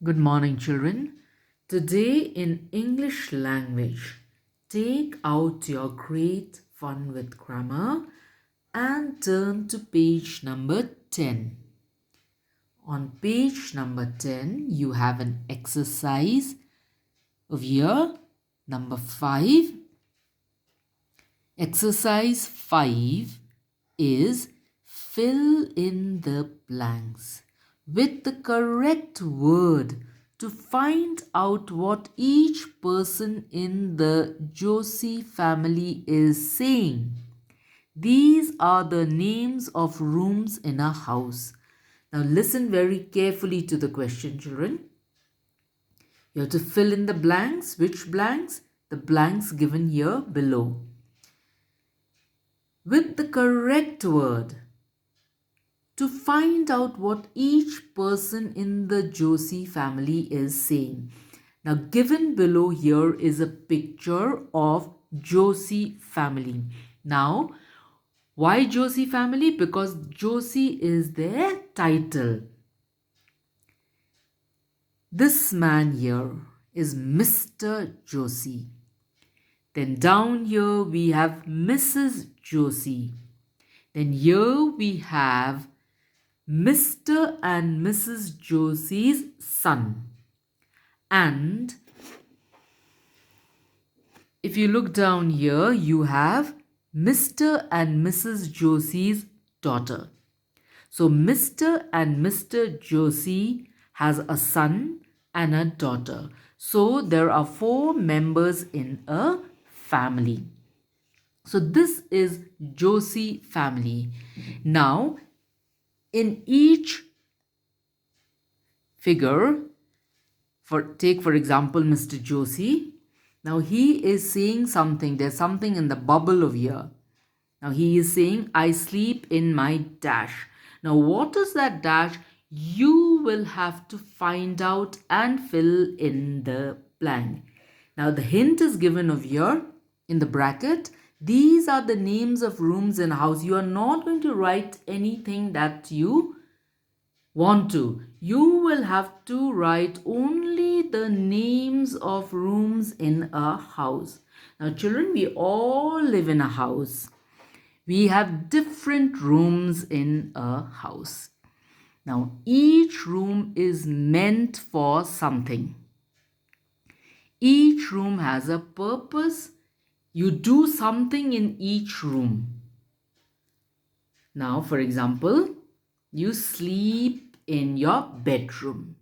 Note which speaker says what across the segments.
Speaker 1: Good morning, children. Today in English language, take out your great fun with grammar and turn to page number 10. On page number 10, you have an exercise of year number 5. Exercise 5 is fill in the blanks with the correct word to find out what each person in the Josie family is saying. These are the names of rooms in a house. Now listen very carefully to the question, children. You have to fill in the blanks. Which blanks? The blanks given here below with the correct word to find out what each person in the Josie family is saying. Now, given below here is a picture of Josie family. Now, why Josie family? Because Josie is their title. This man here is Mr. Josie. Then down here we have Mrs. Josie. Then here we have Mr. and Mrs. Josie's son. And if you look down here, you have Mr. and Mrs. Josie's daughter. So Mr. and Mr. Josie has a son and a daughter. So there are 4 members in a family. So this is Josie family. Now, in each figure, take for example Mr. Josie. Now he is saying something. There's something in the bubble of here. Now he is saying, I sleep in my dash. Now what is that dash? You will have to find out and fill in the blank. Now the hint is given of here in the bracket. These are the names of rooms in a house. You are not going to write anything that you want to. You will have to write only the names of rooms in a house. Now children, we all live in a house. We have different rooms in a house. Now each room is meant for something. Each room has a purpose. You do something in each room. Now, for example, you sleep in your bedroom.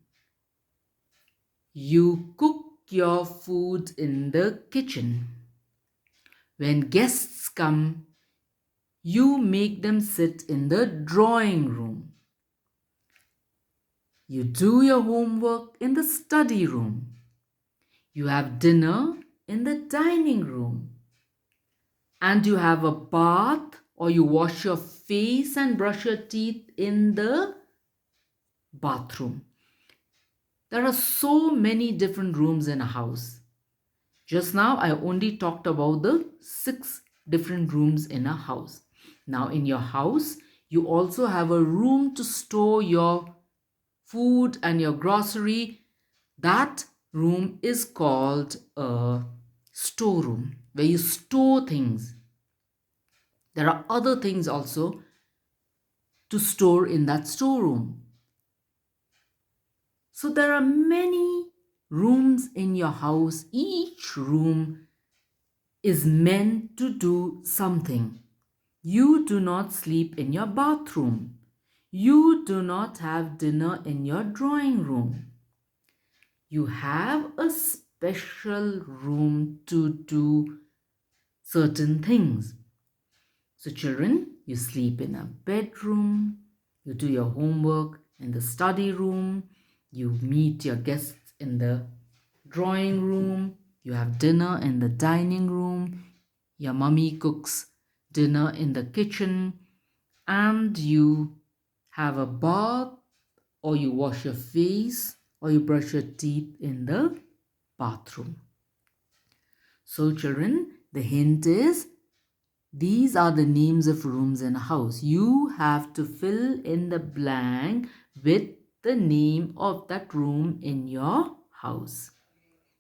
Speaker 1: You cook your food in the kitchen. When guests come, you make them sit in the drawing room. You do your homework in the study room. You have dinner in the dining room. And you have a bath, or you wash your face and brush your teeth in the bathroom. There are so many different rooms in a house. Just now I only talked about the 6 different rooms in a house. Now in your house, you also have a room to store your food and your grocery. That room is called a storeroom, where you store things. There are other things also to store in that storeroom. So there are many rooms in your house. Each room is meant to do something. You do not sleep in your bathroom. You do not have dinner in your drawing room. You have a special room to do certain things. So children, you sleep in a bedroom, you do your homework in the study room, you meet your guests in the drawing room, you have dinner in the dining room, your mummy cooks dinner in the kitchen, and you have a bath, or you wash your face, or you brush your teeth in the bathroom. So children, the hint is, these are the names of rooms in a house. You have to fill in the blank with the name of that room in your house.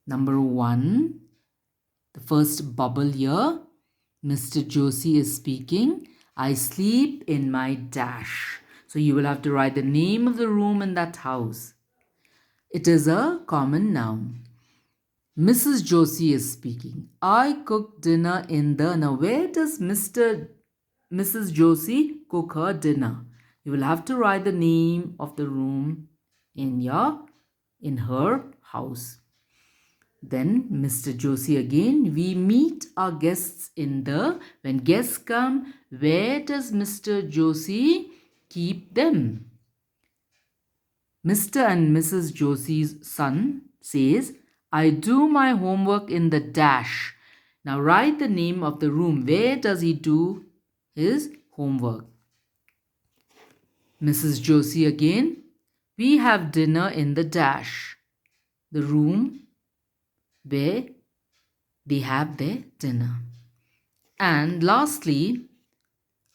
Speaker 1: Number 1, the first bubble here. Mr. Joshi is speaking. I sleep in my dash. So you will have to write the name of the room in that house. It is a common noun. Mrs. Joshi is speaking. I cook dinner in the... Now where does Mrs. Joshi cook her dinner? You will have to write the name of the room in her house. Then Mr. Joshi again. We meet our guests in the... When guests come, where does Mr. Joshi keep them? Mr. and Mrs. Joshi's son says, I do my homework in the dash. Now write the name of the room. Where does he do his homework? Mrs. Joshi again. We have dinner in the dash. The room where they have their dinner. And lastly,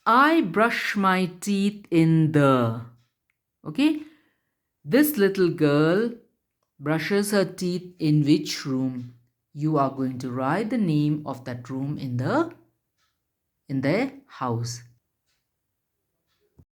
Speaker 1: I brush my teeth in the... Okay? This little girl brushes her teeth in which room? You are going to write the name of that room in their house.